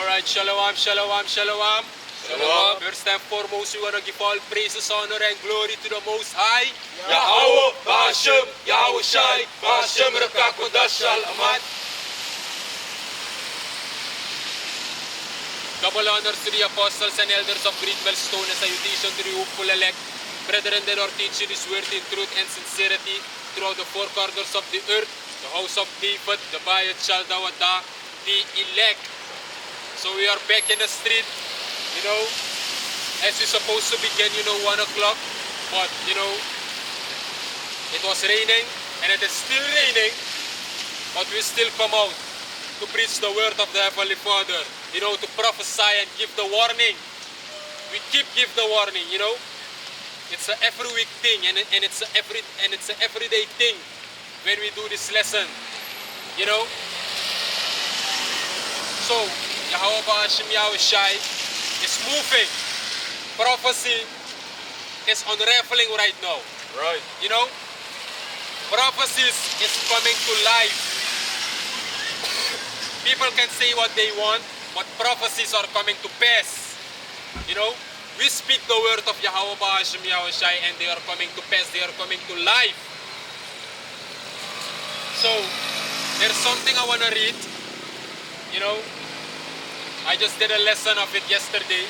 Alright, shalom, shalom, shalom. Shalom. First and foremost, we want to give all praises, honor, and glory to the Most High. Yahweh, Ba'ashem, Yahweh Shai, Ba'ashem, Rekakodash, Al-Amad. Double honors to the apostles and elders of Great Millstone and salutation to the hopeful elect. Brethren that are teaching His word in truth and sincerity throughout the four corners of the earth, the house of David, the Bayat Shaldawada, the elect. So we are back in the street, as we're supposed to begin, 1 o'clock, but, it was raining, and it is still raining, but we still come out to preach the word of the Heavenly Father, to prophesy and give the warning. We give the warning, It's a every week thing, and it's a everyday thing when we do this lesson, So, Yahweh Ba'ashem Yahweh Shai is moving. Prophecy is unraveling right now. Right. Prophecies is coming to life. People can say what they want, but prophecies are coming to pass. We speak the word of Yahweh Ba'ashem Yahweh Shai, and they are coming to pass, they are coming to life. So, there's something I want to read. I just did a lesson of it yesterday.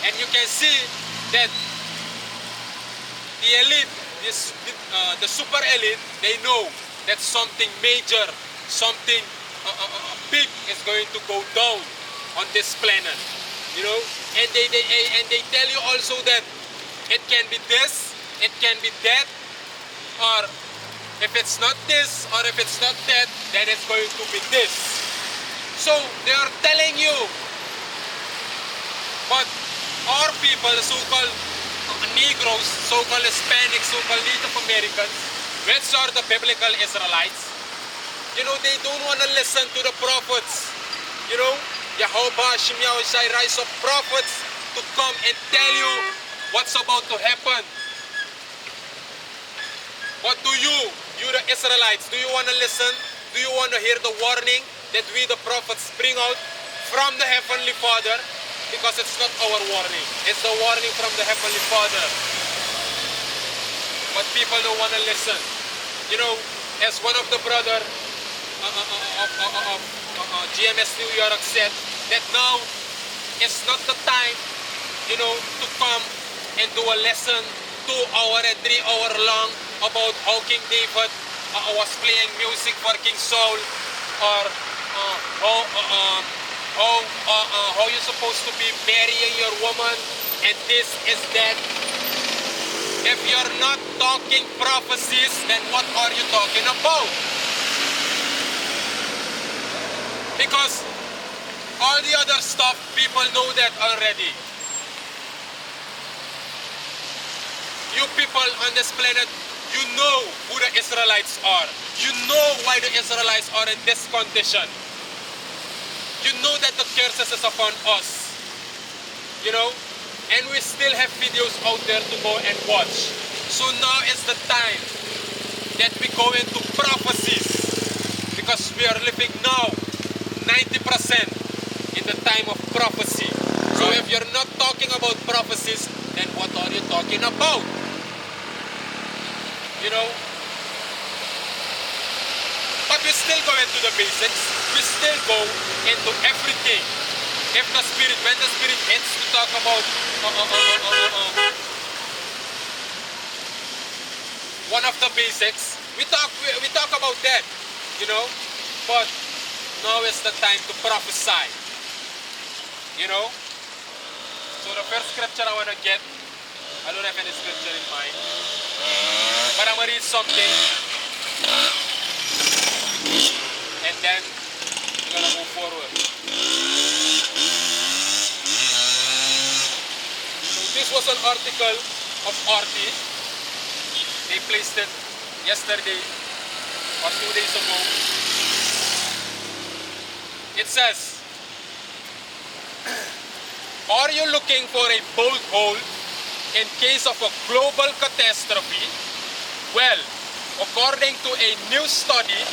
And you can see that the elite, the super elite, they know that something major, something big is going to go down on this planet. And they tell you also that it can be this, it can be that, or if it's not this, or if it's not that, then it's going to be this. So they are telling you, but our people, the so-called Negroes, so-called Hispanics, so-called Native Americans, which are the biblical Israelites, they don't want to listen to the prophets. Yahweh Ba'ashem Yahweh Shai rise up prophets to come and tell you what's about to happen. But do you the Israelites, do you want to listen? Do you want to hear the warning that we the prophets bring out from the Heavenly Father? Because it's not our warning, it's the warning from the Heavenly Father. But people don't want to listen. As one of the brother of GMS New York said, that now it's not the time, to come and do a lesson 2 hour and 3 hour long about how King David was playing music for King Saul, or how you're supposed to be marrying your woman, and this is that. If you're not talking prophecies, then what are you talking about? Because all the other stuff, people know that already. You people on this planet, you know who the Israelites are. You know why the Israelites are in this condition. You know that the curses is upon us. And we still have videos out there to go and watch. So now is the time that we go into prophecies. Because we are living now 90% in the time of prophecy. So if you're not talking about prophecies, then what are you talking about? But we still go into the basics. We still go into everything. When the Spirit hits to talk about one of the basics, we talk about that, But now is the time to prophesy, So the first scripture I want to get, I don't have any scripture in mind, but I'm going to read something, and then we're going to move forward. So this was an article of RT. They placed it yesterday or 2 days ago. It says, are you looking for a bolt hole in case of a global catastrophe? Well, according to a new study,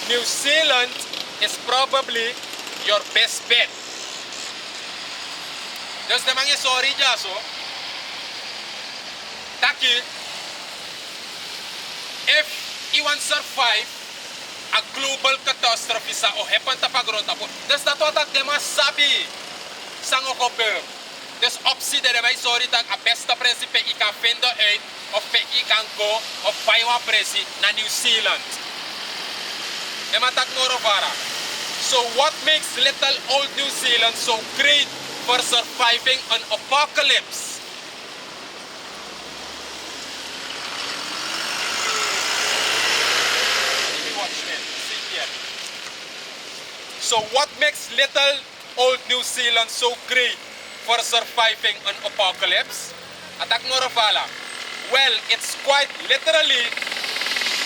New Zealand is probably your best bet. Dus de mange sorry ja so. Taki, if you want survive a global catastrophe sa o hepan tapagron tapo, dus dat wat de mas sabi sang okopeur. Dus optie de mij sorry dat a beste principe ik kan vinden uit of ik kan go of vijwa presi naar New Zealand. En maar tak morovara. So what makes little old New Zealand so great for surviving an apocalypse? So what makes little old New Zealand so great for surviving an apocalypse? Atak Moravala. Well, it's quite literally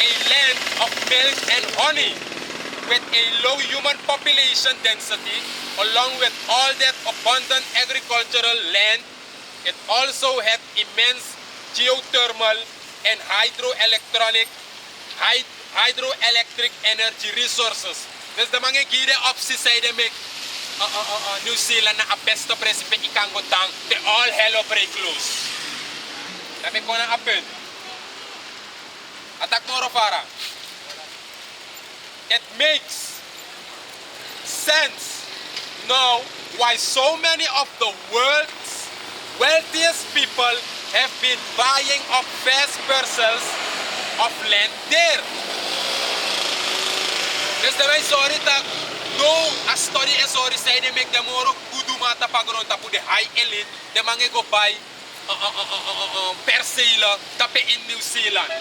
a land of milk and honey with a low human population density along with all that abundant agricultural land. It also had immense geothermal and hydroelectric energy resources. Dus de mange gide opties zeiden me New Zealand na a beste principe ikangotang de all hell break loose. Dat ik kon een punt. Atak Morofara. It makes sense now why so many of the world's wealthiest people have been buying up vast parcels of land there. Dus de wij sorry dat no a study is sorry say they make them more kudu mata pagron tapu de high elite de mange go buy percela tape in New Zealand.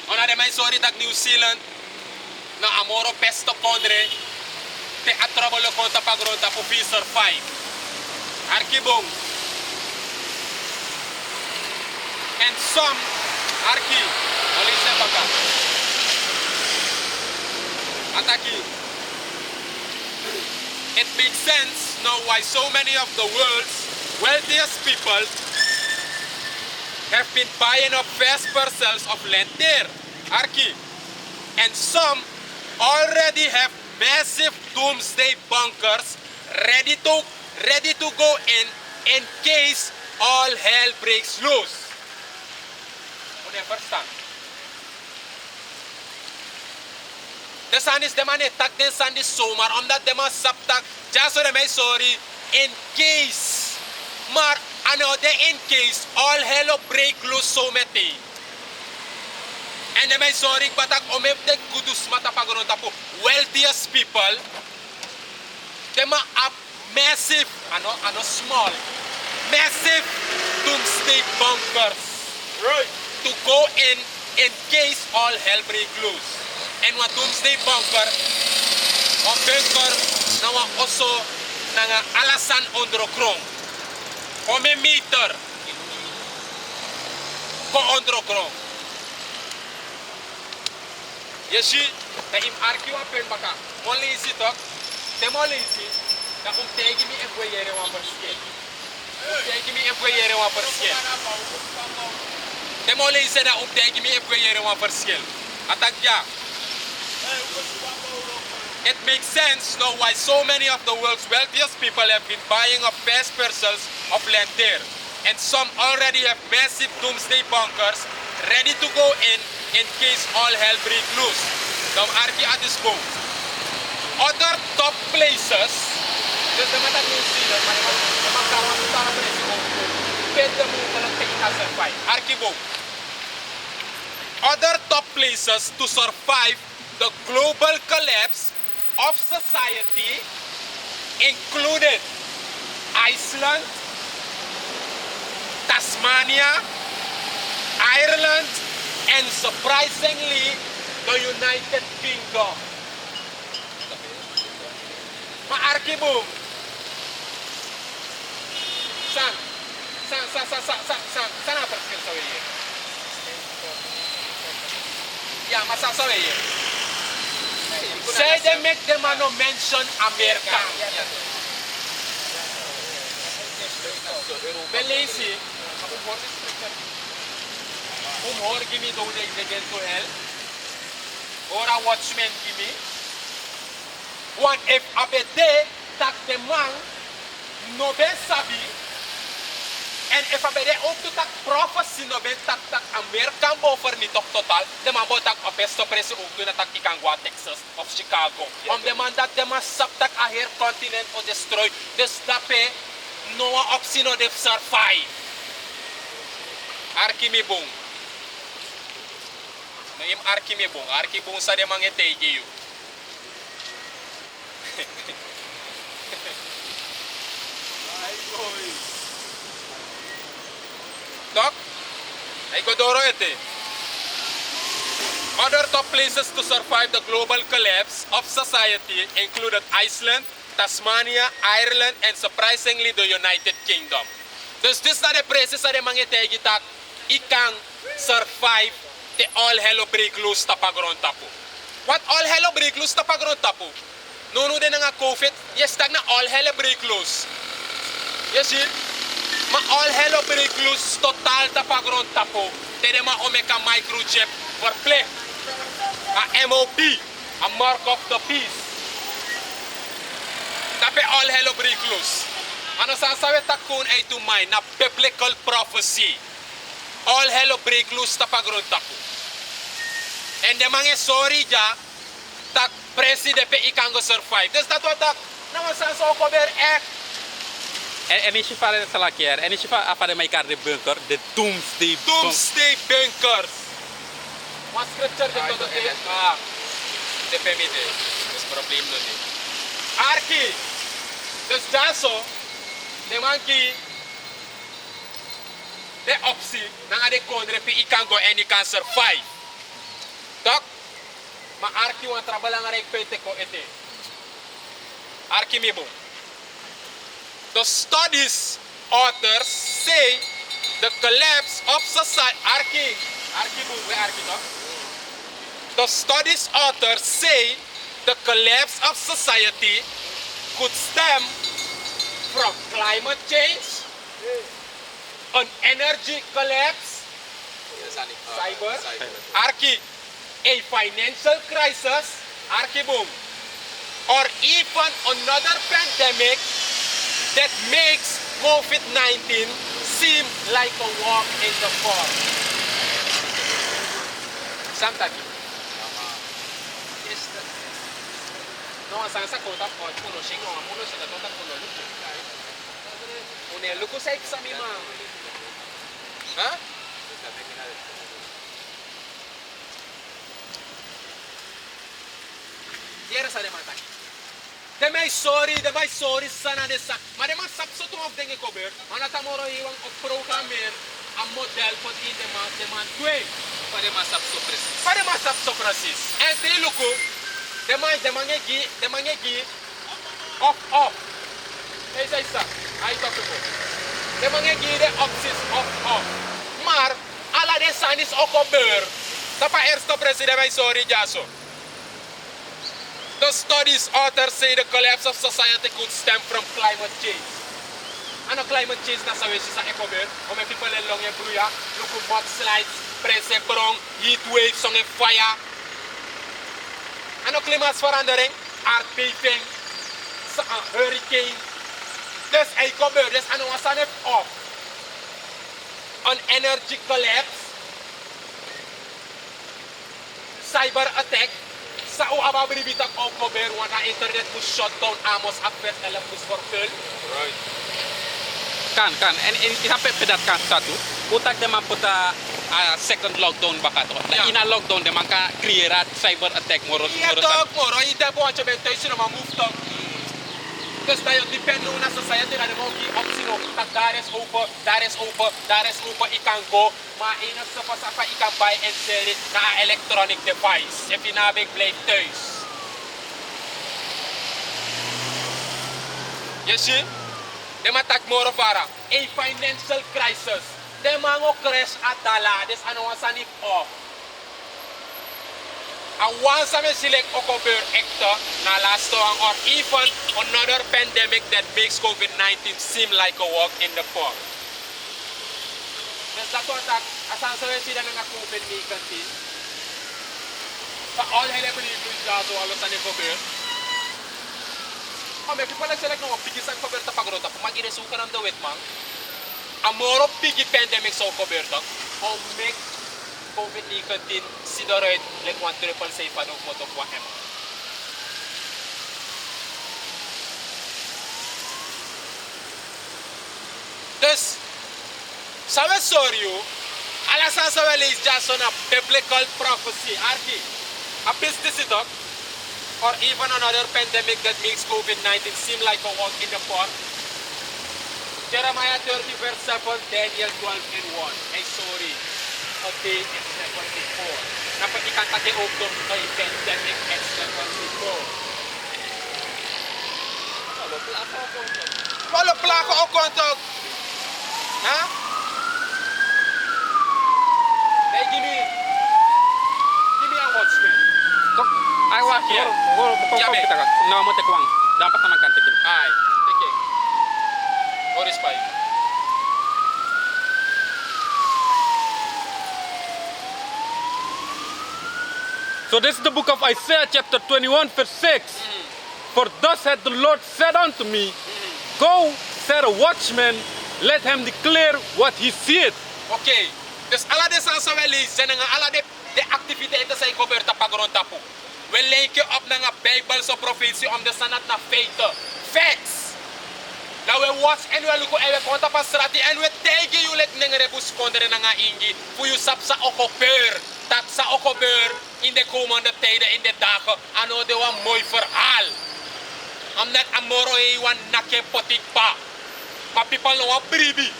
Ona de mij sorry dat New Zealand na amoro pesto pondre te atrabolo konta pagron tapu fisher 5. Arkibong. And some arki olise baka. Ataki. It makes sense now why so many of the world's wealthiest people have been buying up vast parcels of land there, Arki. And some already have massive doomsday bunkers ready to go in case all hell breaks loose. Understand? De san is de man tak den san is zomaar omdat de man saptak just so de mij sorry in case maar ano de in case all hell break loose so meteen en de mij sorry batak omep de kudus mata pagron tapu wealthiest people de man up massive ano small massive doomsday bunkers right to go in case all hell break loose. En wat doomsday bunker na wa oso nga alasan ondergrond. Om een meter ko ondergrond. Je ziet dat im arki wa pen baka. Only is it te molisi da tegi mi e voyere wa persket. Tegi mi e voyere wa persket. Te molisi da tegi mi e voyere wa persket. Atak ja. It makes sense now why so many of the world's wealthiest people have been buying up vast parcels of land there. And some already have massive doomsday bunkers ready to go in case all hell breaks loose. Dan arki at this boom. Other top places, dus de mata New Zealand, maar de magkaroon ng tara presi ko, pwede mo talang tekita survive. Arki boom. Other top places to survive the global collapse of society included Iceland, Tasmania, Ireland, and surprisingly, the United Kingdom. Maarkibo. Sana perskil sa way. Yeah, masasabi. Say they make them no mention America. Belezi. Humor gimi do de get to hell. Or a watchman gimi. Want if abede tak de man no ben sabi en if abede ook to tak prophecy no ben tak American bover ni toch total de man bo tak opesto presi ook to na tak ikangwa Texas of Chicago om de man dat de man sap tak a her continent o destroy dus dape no optie no de survive Arkimi bong Naim Arkimi bong sa de mangetege you Tok, ay godoro ete. Other top places to survive the global collapse of society included Iceland, Tasmania, Ireland, and surprisingly the United Kingdom. Dus dit zijn de places waar de mangetegi tak ikang survive the all hello break loose tapagron tapu. What all hello break loose tapagron tapu? No de nga COVID, yes tag na all hello break loose. Yes sir. Ma all hello break loose total tapagron tapu. Tede ma omeka microchip for play. A MOP, a mark of the peace. Tape all hello break loose. Ano sasabi takun ay tumay na biblical prophecy. All hello break loose tapagron tapu. And the mga sorry ja tak president pe ikango survive. Dus dat wat tak naman sa so cover ek. En is je vader het al keer? En is je vader mij kaart de bunker, de doomsday Doomsday bunkers. Mas scripture de todo te. De permite. Dus probleem no ni. Arki. Dus daso de manki de optie na de kondre pe ikango and you can survive. Tak ma arki wan trabalhar na repente ko ete. Arki mibo. The studies authors say the collapse of society. Arki bu, where arki no? The studies authors say the collapse of society could stem from climate change, an energy collapse, cyber, arki, a financial crisis, arki boom, or even another pandemic that makes COVID-19 seem like a walk in the park. Samtaki. No, sansa kota pot puno singo, puno sa kota puno luku. Une luku sa eksami ma. Ha? Yera sa de mataki. De mij sorry sana de sak. Maar de man sap so to of dinge kober. Ana tamoro iwang op programmeer een model voor die de man twee. Para de massa so precies. Para de man sap so precies. En te luku. De man gi off. Hey say sa. Ay to ko. De man gi de opties off. Maar ala de san is ook kober. Tapa eerste president mij sorry jaso. The studies authors say the collapse of society could stem from climate change. Ano climate change na sa wesi sa ekober, o may people long e bruya, luku mudslides, prese brong, heat waves, song e fire. Ano klimaatverandering? Aardbeving, hurricane. Dus ekober, dus ano wasan e off. An energy collapse, cyber attack, sa o ababribitak o cover wana internet mo shutdown amos affect alam mo sportel. Right. Kan. En sampai pedat kan satu. Utak de man puta second lockdown baka to. Yeah. Ina lockdown de man ka create cyber attack moros. Iya dog moro ida po anche ben tayo na move to. Dus tayo depend na society na mo ki opsino tak daar is open ikan go maar sa pa ikan buy and sell it na electronic device if inabig blijf thuis. You see? De matak moro para a financial crisis. De mango crash at dala des ano wasanip off. And once I select Okober actor, na last one or even another pandemic that makes COVID-19 seem like a walk in the park. Dus dat wordt dat, als aan zo is dan een COVID-19. Van al hele benieuwd daar zo alles aan het gebeuren. Oh, mais people select no pigi sa coberta pagrota, pumagire suka ng dawit man. Amoro pigi pandemic sa coberta, o make COVID-19 sidoret like 1 triple safe pa ng moto kwa emo. Dus, sabe sorry, alasan sa wala is just on a biblical prophecy, arki. A business it up, or even another pandemic that makes COVID-19 seem like a walk in the park. Jeremiah 30 verse 7, Daniel 12 and 1. Ay sorry, a day is never before. Napatikan tate ogdom kay pandemic is never before. Wala plaka o kontog. Ha? Hey, give me a watchman. Ay wa Yeah. ko kita ka. Na mo te kwang. Dapat naman kan tekin. Hi, take it. What is five? So this is the book of Isaiah chapter 21 verse 6. For thus hath the Lord said unto me, Go, set a watchman, let him declare what he seeth. Okay. Dus ala de sansa weli zijn nga ala de activiteiten zijn coberta pagron tapu. We linken op naar een Bijbelse profetie om de sanat naar feiten. Facts. Nou we watch en we lukken en we konta pas strati en we tegen je lek nengere bus kondere na nga ingi. Voor je sap sa okopeur. Dat sa okopeur in de komende tijden, in de dagen. Ano de een mooi verhaal. Omdat amoro e wan nake potik pa. Maar people no wan bribi.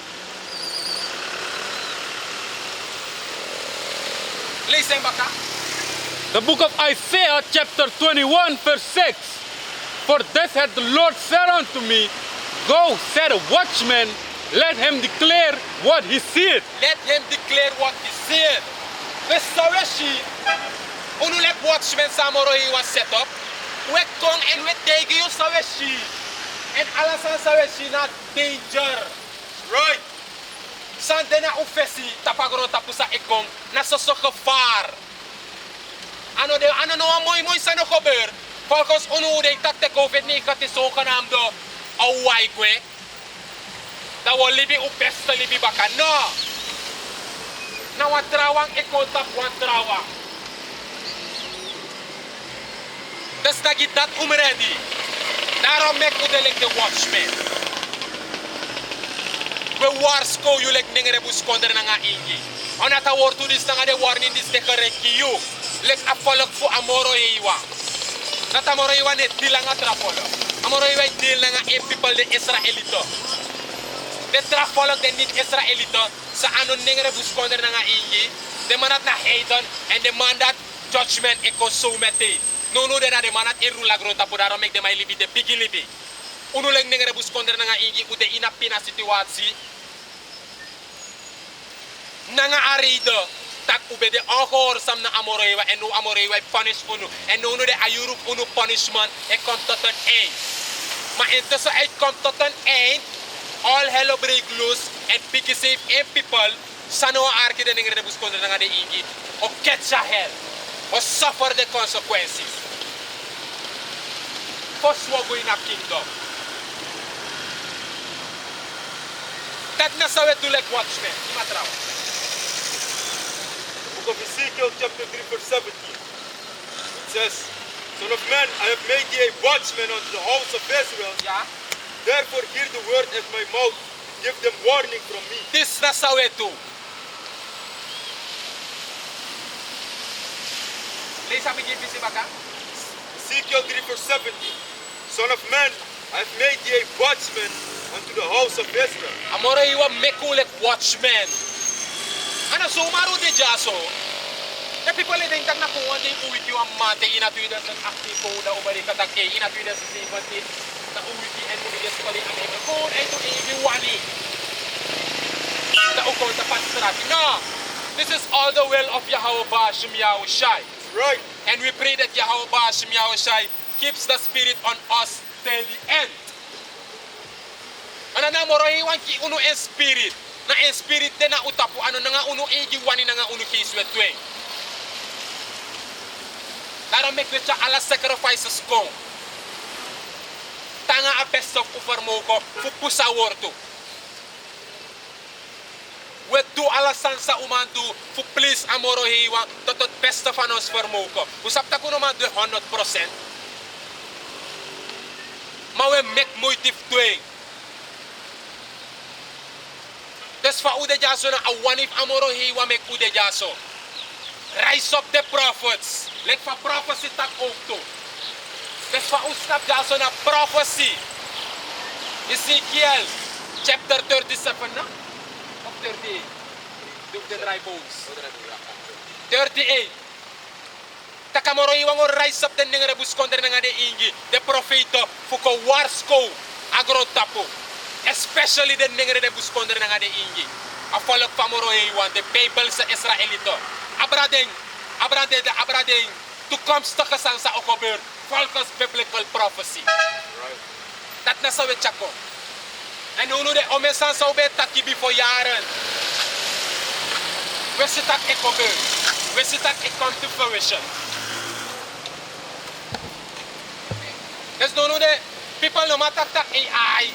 Lees hem baka. The book of Isaiah chapter 21 verse 6. For thus hath the Lord said unto me, Go, set a watchman, let him declare what he seeth. Let him declare what he said. We sawe shi. Unu lek watchman samoro he was set up. We kong en we tegi you sawe shi. En alasan sawe shi na danger. Right. Sande na ufesi tapagro tapusa ikong na so gevaar. Ano no mooi sa no gebeur. Volgens unu de takte COVID-19 zogenaamde awaikwe. Dat we libi u beste libi baka. No. Na wat trawang ikon tap wat trawang. Dus dat je dat ready. Daarom mek u de watchman. We warsko you like nengere bus konder na nga ingi. Onata wortu dis na nga de warning dis de kereki you. Lek afolok fu amoro iwa. Nata amoro iwa ne dilanga trapolo. Amoro iwa dil na nga e people de Israelito. De trafolok de nit Israelito sa anon nengere bus konder na nga ingi. De manat na heidon and de mandat judgment e consumete. Nono de na de manat e rula grota pudaro mek de mai libi de bigi libi. Unu leng nengere bus konder na nga ingi ude ina pina situasi. Nanga arido tak ube de ongehoorzaam na amorewa en nu amorewa punish unu en nu de ayuruk unu punishment e komt tot een eind. Maar intussen het komt tot een eind. All hell break loose en picky save en people sano arke de nengere bus konder na nga de ingi o catch a hell o suffer the consequences. First we go in a kingdom. Dat na sawe to like watchmen. Imatraw. Book of Ezekiel chapter 3 verse 17. It says, Son of man, I have made thee a watchman unto the house of Israel. Ja. Therefore hear the word at my mouth. Give them warning from me. This na sawe to. Lees sabi gipisi baka? Ezekiel 3 verse 17. Son of man, I have made thee a watchman unto the house of Israel. Amore iwa mekulek watchmen. Ano sumaru de jaso. De people in denk na kuwan de uwiti wa mate ina 2018 ko da ubali katak e ina 2017 na uwiti en mo de skoli ang ebe ko ay to ibi wani. Da ukon ta pastrati. No. This is all the will of Yahweh Bashim Yahushai. Right. And we pray that Yahweh Bashim Yahushai keeps the spirit on us till the end. Ano na morohiwan ki uno en spirit. Na en spirit de na utapu ano na nga uno igiwani na nga uno kiswetwe. Daro make we ala sacrifices ko. tanga a best of ufarmoko fu pusa worto. We do ala sansa umandu fu please amoro hiwa tot best of anos farmoko. Usapta kuno man do 100%. Maar we make moeite doing. Dus van ude jaso na awanif amoro hiwa make ude jaso. Rise up the prophets. Like for prophecy tak ook to. Dus van ustap jaso na prophecy. Ezekiel chapter 37 na? Of 38? Doe de dry bones. 38. Takamoro iwang rise up den ngere buskonder nga de ingi. De profeto fuko warsko agrotapo. Especially den ngere de buskonder nga de ingi. A follow famoro iwan de Bible sa Israelito. Abradeng toekomstige sansa okobeur volgens biblical prophecy. Right. Dat na sa wetchako. En hoe de omesan sa ube takibi voor jaren. We sit dat ik gebeur. We sit dat ik come to fruition. Dus nu de people no matter dat AI.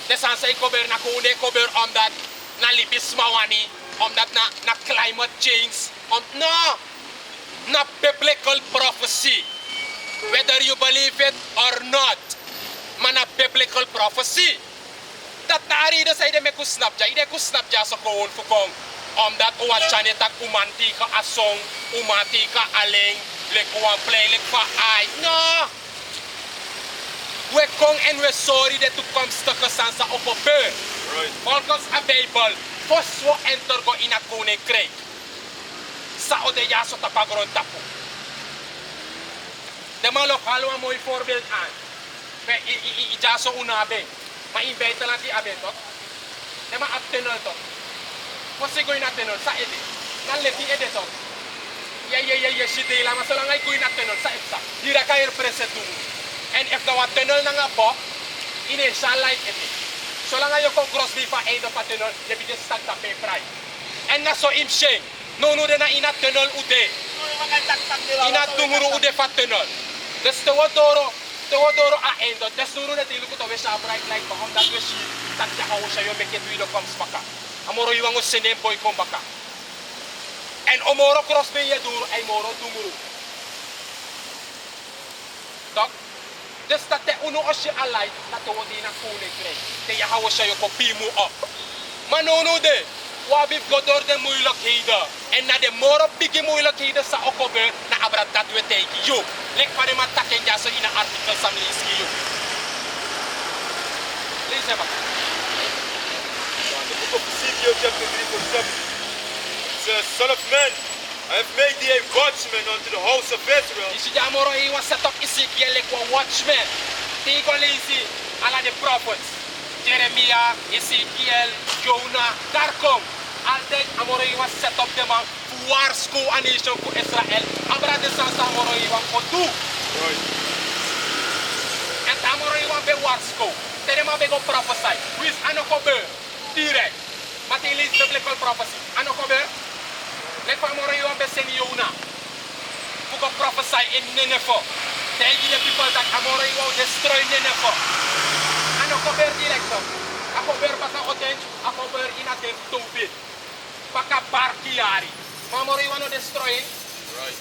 De sansa ik gebeur na kune gebeur omdat na libis mawani. Omdat na climate change. No. Na biblical prophecy. Whether you believe it or not. Maar na biblical prophecy. Dat tari de sayde me kusnap ja. Ide kusnap ja so koon fukong. Omdat uwa chane tak umanti ka asong. Umanti ka aling. Lek uwan play lek fa ay. No. We kong en we sorry de toekomstige sansa op een beur. Right. Volgens a Bible. Fos wo enter go ina kone krijg. Sa ode ja so tapagron tapo. De malo halo een mooi voorbeeld aan. I ja so unabe. Maar in beter lang die abe toch? De ma abtenol toch? Fos go ina tenol sa ede. Dan leti ede toch? Ja, shite la maar zolang go ina tenol sa epsa. Hier kan je presentum. En if dat wat tenol na nga bo, in een light ede. Zolang je kon cross die van einde van tunnel, je bent start op een vrij. En na zo in shame. No de na ina tunnel ude. Ina tumuru ude van tunnel. Dus te wadoro a einde. Dus nuru net ilu kuto wesa bright light ba omdat we si tak ja hawo sa yo beke tuilo kom spaka. Amoro iwango senem boy kom baka. En omoro cross be ye duro ay moro tumuru. Tok. Dus dat de uno als je alay, dat de wat in een koning krijgt. Dat je houdt je kopie moet op. Maar no de, wat heeft God door de moeilijkheden. En na de moro bigge moeilijkheden sa ook gebeuren, na abra dat we tegen jou. Lek van de matak en jaso in een artikel sam lees je. Lees even. The book of Ezekiel chapter 3 verse 7. It says, Son of man, I have made thee a watchman unto the house of Israel. Isi ja moro hi was set up Ezekiel like one watchman. Tigo lazy ala the prophets. Jeremiah, Ezekiel, Jonah, Karkom. Altijd amoro hi was set up them on warsko a nation for Israel. Abra de sansa amoro hi was for do. Right. En amoro hi was be warsko. Terema be go prophesy. Wis anokobe direct. Maar die leest biblical prophecy. Anokobe. Let for more you be send Jonah. Who go prophesy in Nineveh. Tell the people that Amore you will destroy Nineveh. And a cover director. A cover baka oten. A cover in a tent to bit. Baka barkiari. Amore you want to destroy it. Right.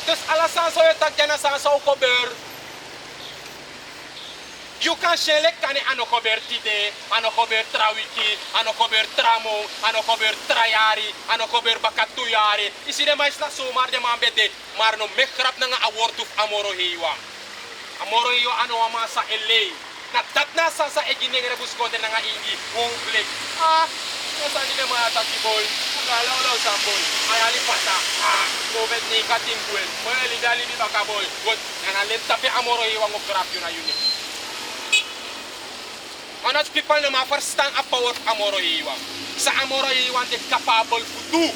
Dus alasan so you tak jana sa so cover. You can select kani ano cover tide, ano cover trawiki, ano cover tramo, ano cover trayari, ano cover bakatuyari. Isi de mais na sumar de mambede, maar no mekrap na nga award of amoro hiwa. Amoro hiwa ano ama sa LA. Na dat na sa egine nga busko de nga ingi, public. Nasa di na mga takiboy. Kala wala sa boy. Ay alipata. Covid ni katingwel. Moy lidali di bakaboy. Good. Nga lenta pe amoro hiwa ngo grab yun na yun. Manat people na ma-understand a power of amoro iwan. Sa amoro iwan, they're capable to do.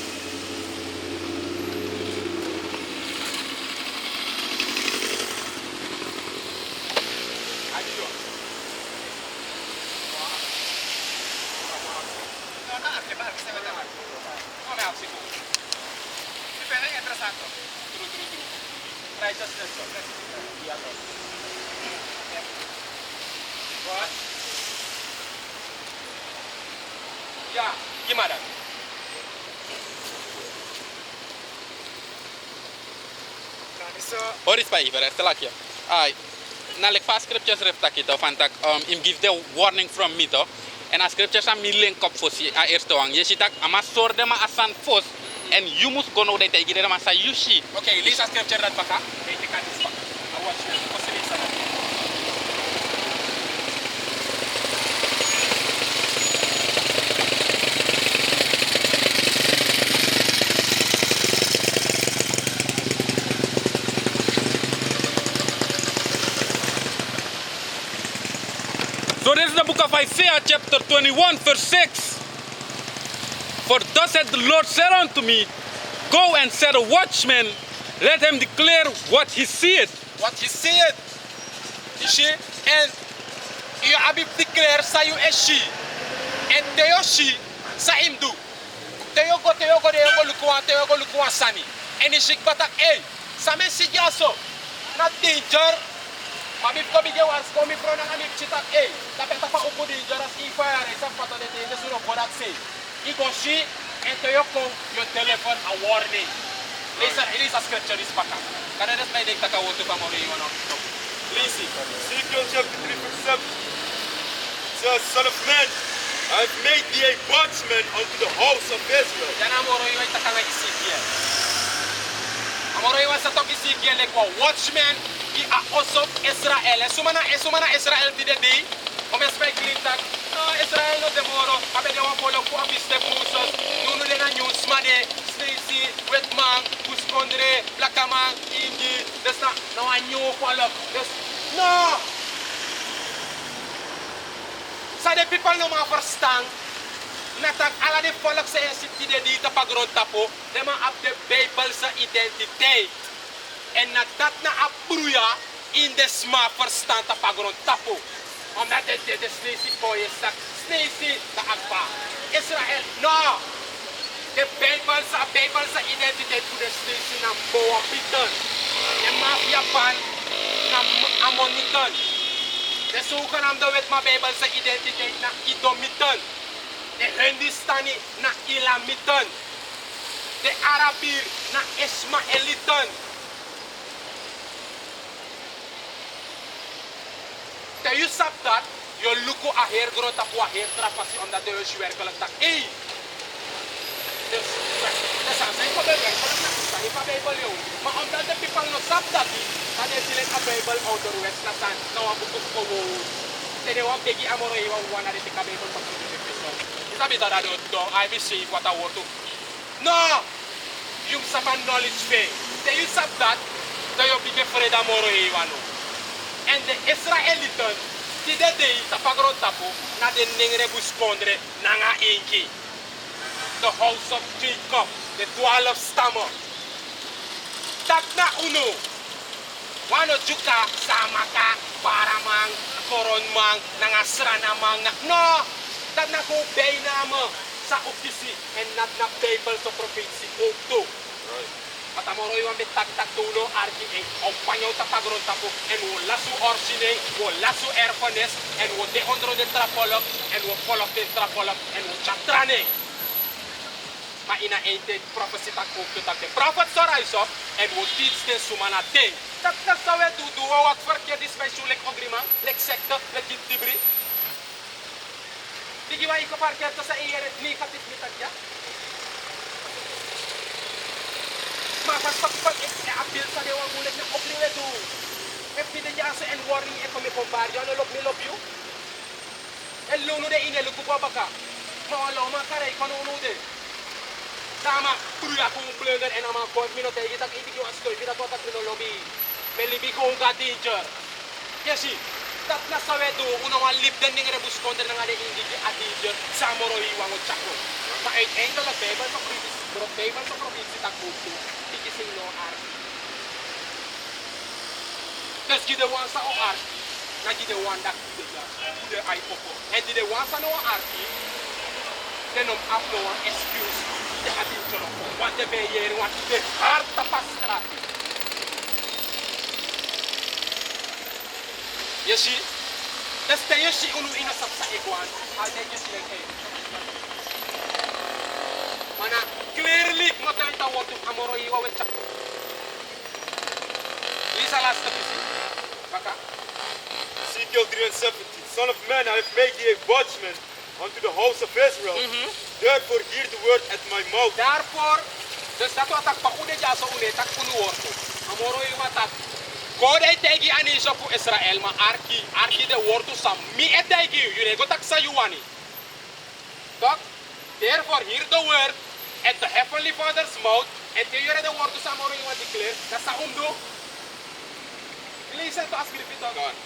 Adios. Come out, Siku? True, true, true. Righteousness, so let's be alone. What? Yeah, gimana? Oris pa iver, telakya. Ay, na lek pa scriptures reftak ito, fantak im give the warning from me to. En a scriptures am mi link up for si a eerste wang. Je ziet dat ama sorde ma asan fos en you must go no de te gire ma sa yushi. Okay, lisa scripture dat baka. Hey, take this back. I watch this. What's the lisa? So this is the book of Isaiah chapter 21 verse 6. For thus hath the Lord said unto me, go and set a watchman, let him declare what he seeth. What you see it? You see? And you have declare sa you eshi. And teo shi sa imdu. Teo go lukuan sani. And you shik batak sa men si jaso. Not danger. Mabib ko bigyan wars ko mi pro nang amip chitak tapos pa upo danger as ifire sa pata de tende suno bodak say. Igoshi and teo ko your telephone a warning. Lisa scripture is baka. Kada das may dikta ka woto pa mo rin ano. Listen, Ezekiel chapter 3 verse 7 says, Son of man, I have made thee a watchman unto the house of Israel. Yan ang moro yung itakang Ezekiel. Ang moro yung sa tok Ezekiel like watchman ki a osop Israel. Sumana Israel ti de day. Omes pa iklintak. Israel no demoro. Abe de wan polo ku abiste Moses. Nuno de na news made. Stacy, Wetman, Kuskondre, Blakamang, Indi. That's not no I knew follow. No. Sa de people no mga verstand. Natak ala de follow sa city de dito pagron tapo. De ma up the Bible sa identity. En natat na apruya in the smart verstand ta pagron tapo. Omdat de Stacy boy sak Stacy ta agba. Israel no. The Bible sa identity to the Stacy na boa piton. The mafia pan na amoniton. The sukan am the wet ma Bible sa identity na idomiton. The Hindustani na ilamiton. The Arabir na Ismaeliton. Te you sap dat, yo luko a her gro tapu a her trapasi on dat de yo shiwer kolak tak. Dus aan zijn Bijbel, dat is een Bijbel. Maar omdat de people no sap dat, dan is het een Bijbel ouderwets na san. Nou een boek gewoon. Tene wap degi amoro iwa wana de tika Bijbel pak de person. Is dat beter dat dong? I be see what I want to. No, you sap knowledge fe. Te you sap dat, dan yo bige fred amoro iwa no. En de Israelieten, die de day tapagron tapo, na de nengre buskondre nanga inki. The house of Jacob, the 12 stammer. Tak na uno. Wano juka samaka paramang koronmang nangasranamang na no. Tak na ko bay nama sa ofisi and not na Bible sa province okto. Patamoro yung tak tuno RTA o panyaw tapagron tapo and wala su orsine, wala su airfurnace and wala de ondro de trapolok and wala polok de trapolok and wala chatrane. Maar in een prophecy tak ook te tak de prophet soraiso en wo teach den sumana ding. Tak zou het doen wat verkeerd is bij zo'n agrima, lek secte, lek dibri. Digi wa iko parkeer to sa iyer negatif mitak ya. Maar pas pak appeal sa dewa mulek na obliwe do. If di ja so en warning e komi kombar yo no lop mi lop you. El lono de inelu ko baka. Ma lo ma kare kono no de. Sama pruya kung blender en ama kont minuto ay kita ibig yung astoy kita to tatlo lobby melibi ko nga danger kasi tat na sawedo uno nga lip den ng rebus kontra ng ade indigi a danger sa moro iwang chako ma ay engel la Bible sa province pero Bible sa province takbuto tikising no ar des gide wan sa o ar na gide wan dak de ay popo and gide wan sa no ar they don't have no excuse. They have been to what they be here, what they hard to pass. You see, that's the you see unu ino sa iguan. I'll take you see like mana clearly mo tayo tawag yung amoro iwa with chak. Lisa last to see. Baka. Ezekiel 3:17. Son of man, I have made thee a watchman unto the house of Israel. Therefore hear the word at my mouth. Therefore, dus dat wat tak pa une ja so une tak unu worto. Amoro iwa tak. God ay tegi ani so pu Israel ma arki de worto sam mi etegi you ne go tak sa yuani. Tak. Therefore hear the word at the heavenly Father's mouth and they hear the word to sa amoro iwa declare. Das sa undo. Listen to askripito God.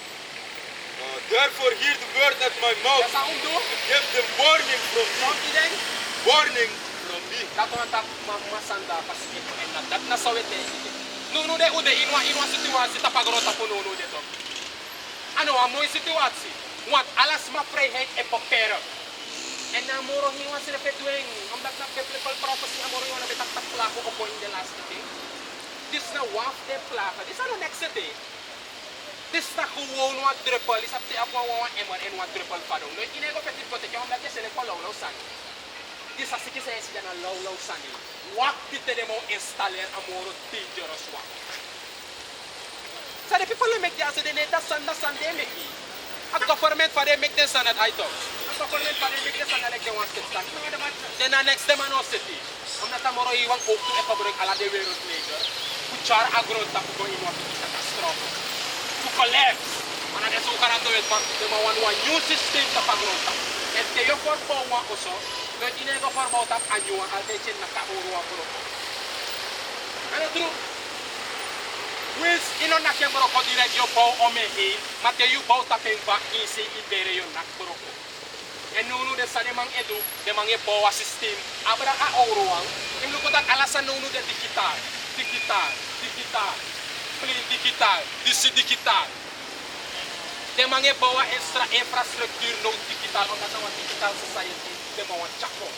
Therefore hear the word at my mouth. Das sa undo. Give them warning from me. Something Warning from me. dat want tak masanda paskito en dat na sawete. Nuno de ude inwa situatie tapagrota po nuno de to. Ano a mooi situatie. Want alles ma vrijheid en papieren. En na moro hiwa sila petwing. Omdat na biblical prophecy amoro hiwa na betak plako ko po in the last day. This na waf de plaka. This ano next day. This na kuwo no triple. Isap ti ako wa emon en wa triple pa dong. No inego petit pote kaya omdat sila ko law san. This asiki sa esi na law san. Wak dite de mo installer amoro dangerous wak. So the people make the so they need that sun they make it. A government for they make the sun that I talk. A government for they make the sun like they want to stand. Then the next them no city. I'm not amoro iwang ok to epabrek ala de wereld major. Kuchar agro ta ko in what catastrophe. To collapse. Ana de so karato wet man they want new system ta pagrota. And they yo for one also. But inego for about that annual al de chen na ka oro agro. Ano true? Wis ino na kembro ko direct yo po omehi, mate yu po ta kemba isi ibere yo nak pro. En nunu de sa demang edu, demang e po system. Abra ka oroang, im lu ko tak alasan nunu de digital. Plin digital, disi digital. Demang e po extra infrastructure no digital on na digital society, demang chako.